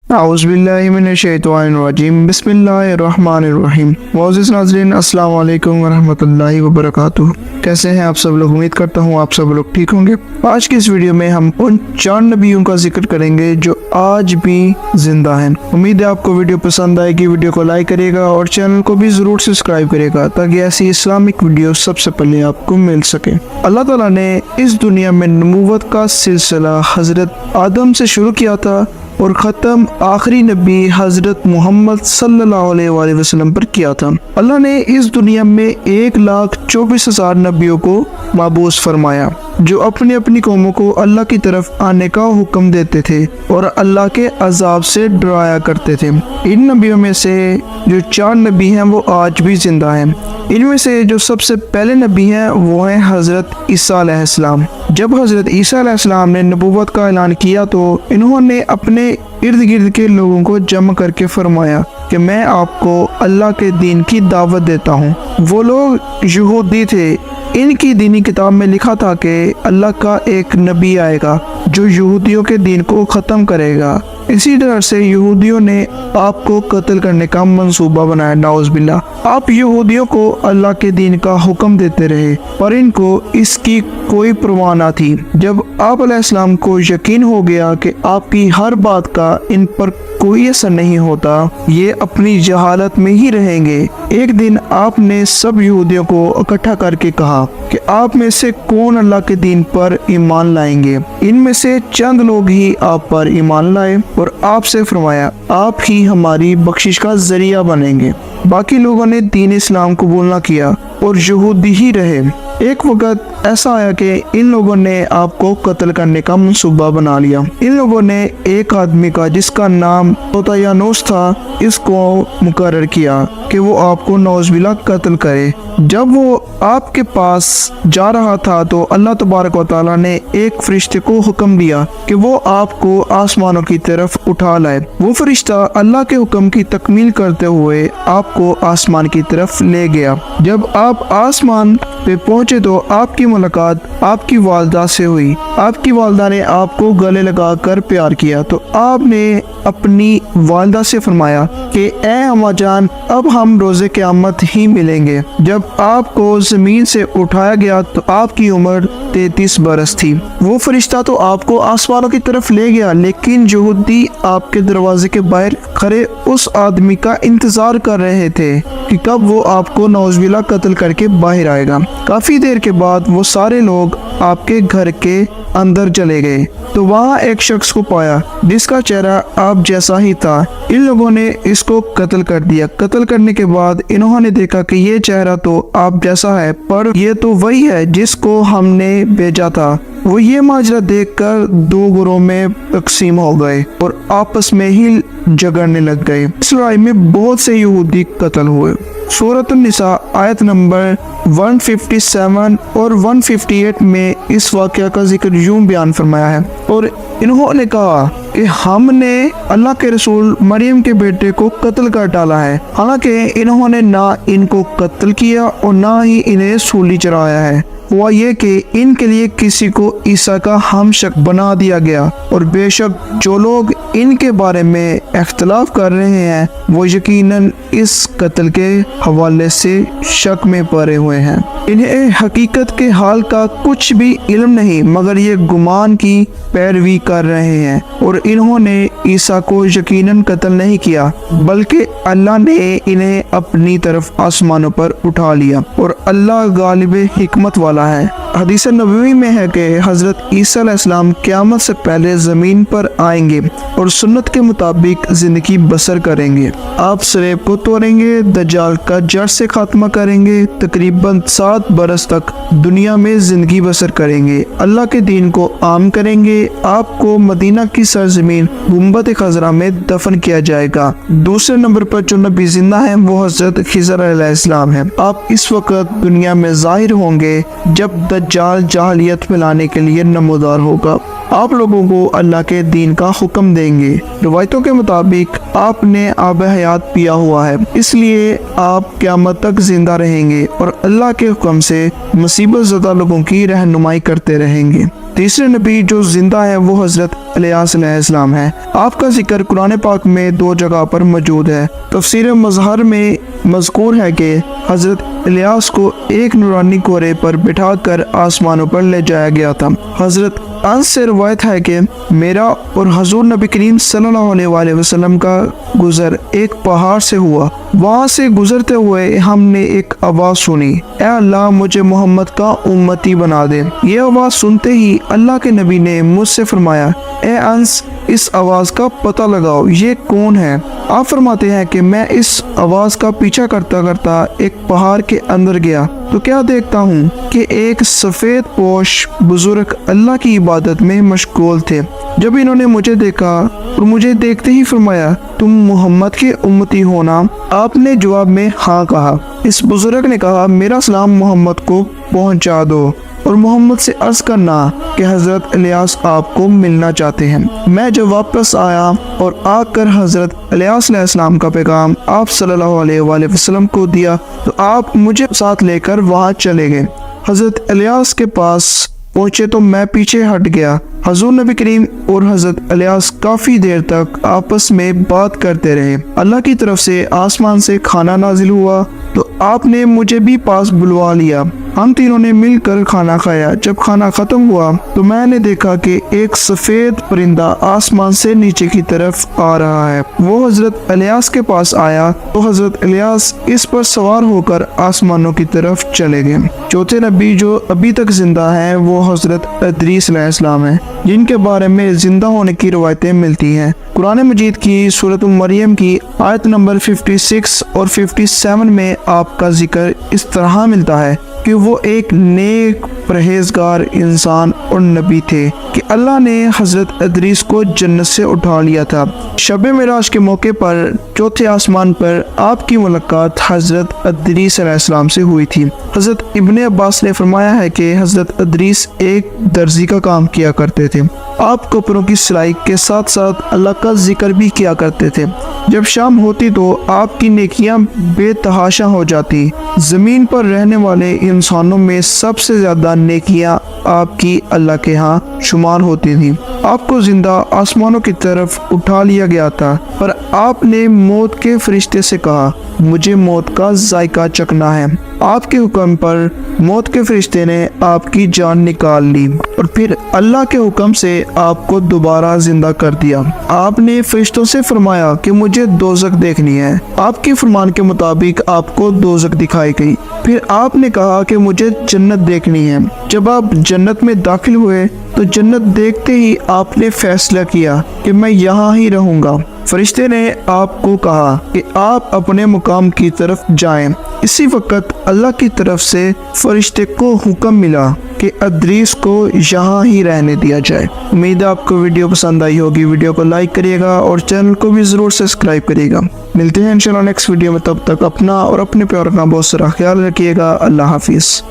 اعوذ باللہ من الشیطان الرجیم بسم اللہ الرحمن الرحیم۔ معزز ناظرین، السلام علیکم ورحمۃ اللہ وبرکاتہ۔ کیسے ہیں آپ سب لوگ؟ امید کرتا ہوں آپ سب لوگ ٹھیک ہوں گے۔ آج کی اس ویڈیو میں ہم ان 4 نبیوں کا ذکر کریں گے جو آج بھی زندہ ہیں۔ امید ہے آپ کو ویڈیو پسند آئے گی۔ ویڈیو کو لائک کرے گا اور چینل کو بھی ضرور سبسکرائب کرے گا تاکہ ایسی اسلامک ویڈیو سب سے پہلے آپ کو مل سکے۔ اللہ تعالیٰ نے اس دنیا میں نبوت کا سلسلہ حضرت آدم سے شروع کیا تھا اور ختم آخری نبی حضرت محمد صلی اللہ علیہ وآلہ وسلم پر کیا تھا۔ اللہ نے اس دنیا میں 1,24,000 نبیوں کو مبعوث فرمایا جو اپنی اپنی قوموں کو اللہ کی طرف آنے کا حکم دیتے تھے اور اللہ کے عذاب سے ڈرایا کرتے تھے۔ ان نبیوں میں سے جو 4 نبی ہیں وہ آج بھی زندہ ہیں۔ ان میں سے جو سب سے پہلے نبی ہیں وہ ہیں حضرت عیسیٰ علیہ السلام۔ جب حضرت عیسیٰ علیہ السلام نے نبوت کا اعلان کیا تو انہوں نے اپنے ارد گرد کے لوگوں کو جمع کر کے فرمایا کہ میں آپ کو اللہ کے دین کی دعوت دیتا ہوں۔ وہ لوگ یہودی تھے۔ ان کی دینی کتاب میں لکھا تھا کہ اللہ کا ایک نبی آئے گا جو یہودیوں کے دین کو ختم کرے گا۔ اسی طرح سے یہودیوں نے آپ کو قتل کرنے کا منصوبہ بنایا، نعوذ باللہ۔ آپ یہودیوں کو اللہ کے دین کا حکم دیتے رہے پر ان کو اس کی کوئی پرواہ نہ تھی۔ جب آپ علیہ السلام کو یقین ہو گیا کہ آپ کی ہر بات کا ان پر کوئی اثر نہیں ہوتا، یہ اپنی جہالت میں ہی رہیں گے، ایک دن آپ نے سب یہودیوں کو اکٹھا کر کے کہا کہ آپ میں سے کون اللہ کے دین پر ایمان لائیں گے۔ ان میں سے چند لوگ ہی آپ پر ایمان لائے اور آپ سے فرمایا آپ ہی ہماری بخشش کا ذریعہ بنیں گے۔ باقی لوگوں نے دین اسلام قبول نہ کیا اور یہودی ہی رہے۔ ایک وقت ایسا آیا کہ ان لوگوں نے آپ کو قتل کرنے کا منصوبہ بنا لیا۔ ان لوگوں نے ایک آدمی کا جس کا نام طوطیانوس تھا اس کو مقرر کیا کہ وہ آپ کو نعوذ باللہ قتل کرے۔ جب وہ آپ کے پاس جا رہا تھا تو اللہ تبارک و تعالیٰ نے ایک فرشتے کو حکم دیا کہ وہ آپ کو آسمانوں کی طرف اٹھا لائے۔ وہ فرشتہ اللہ کے حکم کی تکمیل کرتے ہوئے آپ کو آسمان کی طرف لے گیا۔ جب آپ آسمان پہ پہنچے تو آپ کی ملاقات آپ کی والدہ سے ہوئی۔ آپ کی والدہ نے آپ کو گلے لگا کر پیار کیا تو آپ نے اپنی والدہ سے فرمایا کہ اے اماں جان، اب ہم روز قیامت ہی ملیں گے۔ جب آپ کو زمین سے اٹھایا گیا تو آپ کی عمر 33 برس تھی۔ وہ فرشتہ تو آپ کو آسمانوں کی طرف لے گیا لیکن یہودی آپ کے دروازے کے باہر کھڑے اس آدمی کا انتظار کر رہے تھے کہ کب وہ آپ کو نعوذ باللہ قتل کر کے باہر آئے گا۔ کافی دیر کے بعد وہ سارے لوگ آپ کے گھر کے اندر چلے گئے تو وہاں ایک شخص کو پایا جس کا چہرہ آپ جیسا ہی تھا۔ ان لوگوں نے اس کو قتل کر دیا۔ قتل کرنے کے بعد انہوں نے دیکھا کہ یہ چہرہ تو آپ جیسا ہے پر یہ تو وہی ہے جس کو ہم نے بھیجا تھا۔ وہ یہ ماجرا دیکھ کر 2 گروہ میں تقسیم ہو گئے اور آپس میں ہی جھگڑنے لگ گئے۔ اس لڑائی میں بہت سے یہودی قتل ہوئے۔ سورۃ النساء آیت نمبر 157 اور 158 میں اس واقعہ کا ذکر یوں بیان فرمایا ہے، اور انہوں نے کہا کہ ہم نے اللہ کے رسول مریم کے بیٹے کو قتل کر ڈالا ہے، حالانکہ انہوں نے نہ ان کو قتل کیا اور نہ ہی انہیں سولی چڑھایا ہے۔ ہوا یہ کہ ان کے لیے کسی کو عیسیٰ کا ہم شک بنا دیا گیا، اور بے شک جو لوگ ان کے بارے میں اختلاف کر رہے ہیں وہ یقیناً اس قتل کے حوالے سے شک میں پڑے ہوئے ہیں۔ انہیں حقیقت کے حال کا کچھ بھی علم نہیں مگر یہ گمان کی پیروی کر رہے ہیں، اور انہوں نے عیسیٰ کو یقیناً قتل نہیں کیا بلکہ اللہ نے انہیں اپنی طرف آسمانوں پر اٹھا لیا، اور اللہ غالب حکمت والا ہے۔ حدیث نبوی میں ہے کہ حضرت عیسیٰ علیہ السلام قیامت سے پہلے زمین پر آئیں گے اور سنت کے مطابق زندگی بسر کریں گے۔ آپ سلیب کو توڑیں گے، دجال کا جڑ سے خاتمہ کریں گے، تقریباً 7 برس تک دنیا میں زندگی بسر کریں گے، اللہ کے دین کو عام کریں گے۔ آپ کو مدینہ کی سرزمین گنبد خضرا میں دفن کیا جائے گا۔ دوسرے نمبر پر جو نبی زندہ ہیں وہ حضرت خضر علیہ السلام ہیں۔ آپ اس وقت دنیا میں ظاہر ہوں گے جب دجال جاہلیت پھیلانے کے لیے نمودار ہوگا۔ آپ لوگوں کو اللہ کے دین کا حکم دیں گے۔ روایتوں کے مطابق آپ نے آب حیات پیا ہوا ہے، اس لیے آپ قیامت تک زندہ رہیں گے اور اللہ کے حکم سے مصیبت زدہ لوگوں کی رہنمائی کرتے رہیں گے۔ تیسرے نبی جو زندہ ہے وہ حضرت الیاس علیہ السلام ہے۔ آپ کا ذکر قرآن پاک میں 2 جگہ پر موجود ہے۔ تفسیر مظہر میں مذکور ہے کہ حضرت الیاس کو ایک نورانی گھوڑے پر بٹھا کر آسمانوں پر لے جایا گیا تھا۔ حضرت انس سے روایت ہے کہ میرا اور حضور نبی کریم صلی اللہ علیہ وآلہ وسلم کا گزر ایک پہاڑ سے ہوا۔ وہاں سے گزرتے ہوئے ہم نے ایک آواز سنی، اے اللہ مجھے محمد کا امتی بنا دے۔ یہ آواز سنتے ہی اللہ کے نبی نے مجھ سے فرمایا، اے انس اس آواز کا پتہ لگاؤ، یہ کون ہے؟ آپ فرماتے ہیں کہ میں اس آواز کا پیچھا کرتا کرتا ایک پہاڑ کے اندر گیا تو کیا دیکھتا ہوں کہ ایک سفید پوش بزرگ اللہ کی عبادت میں مشغول تھے۔ جب انہوں نے مجھے دیکھا اور مجھے دیکھتے ہی فرمایا، تم محمد کے امتی ہونا؟ آپ نے جواب میں ہاں کہا۔ اس بزرگ نے کہا، میرا سلام محمد کو پہنچا دو اور محمد سے عرض کرنا کہ حضرت الیاس آپ کو ملنا چاہتے ہیں۔ میں جب واپس آیا اور آ کر حضرت الیاس علیہ السلام کا پیغام آپ صلی اللہ علیہ وآلہ وسلم کو دیا تو آپ مجھے ساتھ لے کر وہاں چلے گئے۔ حضرت الیاس کے پاس پہنچے تو میں پیچھے ہٹ گیا۔ حضور نبی کریم اور حضرت الیاس کافی دیر تک آپس میں بات کرتے رہے۔ اللہ کی طرف سے آسمان سے کھانا نازل ہوا تو آپ نے مجھے بھی پاس بلوا لیا۔ ہم تینوں نے مل کر کھانا کھایا۔ جب کھانا ختم ہوا تو میں نے دیکھا کہ ایک سفید پرندہ آسمان سے نیچے کی طرف آ رہا ہے۔ وہ حضرت الیاس کے پاس آیا تو حضرت الیاس اس پر سوار ہو کر آسمانوں کی طرف چلے گئے۔ چوتھے نبی جو ابھی تک زندہ ہیں وہ حضرت ادریس علیہ السلام ہیں، جن کے بارے میں زندہ ہونے کی روایتیں ملتی ہیں۔ قرآن مجید کی سورۃ مریم کی آیت نمبر 56 اور 57 میں آپ کا ذکر اس طرح ملتا ہے کہ وہ ایک نیک پرہیزگار انسان اور نبی تھے کہ اللہ نے حضرت ادریس کو جنت سے اٹھا لیا تھا۔ شب معراج کے موقع پر چوتھے آسمان پر آپ کی ملاقات حضرت ادریس علیہ السلام سے ہوئی تھی۔ حضرت ابن عباس نے فرمایا ہے کہ حضرت ادریس ایک درزی کا کام کیا کرتے تھے۔ آپ کپڑوں کی سلائی کے ساتھ ساتھ اللہ کا ذکر بھی کیا کرتے تھے۔ جب شام ہوتی تو آپ کی نیکیاں بے تحاشا ہو جاتی۔ زمین پر رہنے والے انسانوں میں سب سے زیادہ نیکیاں آپ کی اللہ کے ہاں شمار ہوتی تھیں۔ آپ کو زندہ آسمانوں کی طرف اٹھا لیا گیا تھا، پر آپ نے موت کے فرشتے سے کہا، مجھے موت کا ذائقہ چکھنا ہے۔ آپ کے حکم پر موت کے فرشتے نے آپ کی جان نکال لی اور پھر اللہ کے حکم سے آپ کو دوبارہ زندہ کر دیا۔ آپ نے فرشتوں سے فرمایا کہ مجھے دوزخ دیکھنی ہے۔ آپ کے فرمان کے مطابق آپ کو دوزخ دکھائی گئی۔ پھر آپ نے کہا کہ مجھے جنت دیکھنی ہے۔ جب آپ جنت میں داخل ہوئے تو جنت دیکھتے ہی آپ نے فیصلہ کیا کہ میں یہاں ہی رہوں گا۔ فرشتے نے آپ کو کہا کہ آپ اپنے مقام کی طرف جائیں۔ اسی وقت اللہ کی طرف سے فرشتے کو حکم ملا کہ ادریس کو یہاں ہی رہنے دیا جائے۔ امید ہے آپ کو ویڈیو پسند آئی ہوگی۔ ویڈیو کو لائک کریے گا اور چینل کو بھی ضرور سبسکرائب کریے گا۔ ملتے ہیں انشاءاللہ نیکسٹ ویڈیو میں، تب تک اپنا اور اپنے پیاروں کا بہت سارا خیال رکھیے گا۔ اللہ حافظ۔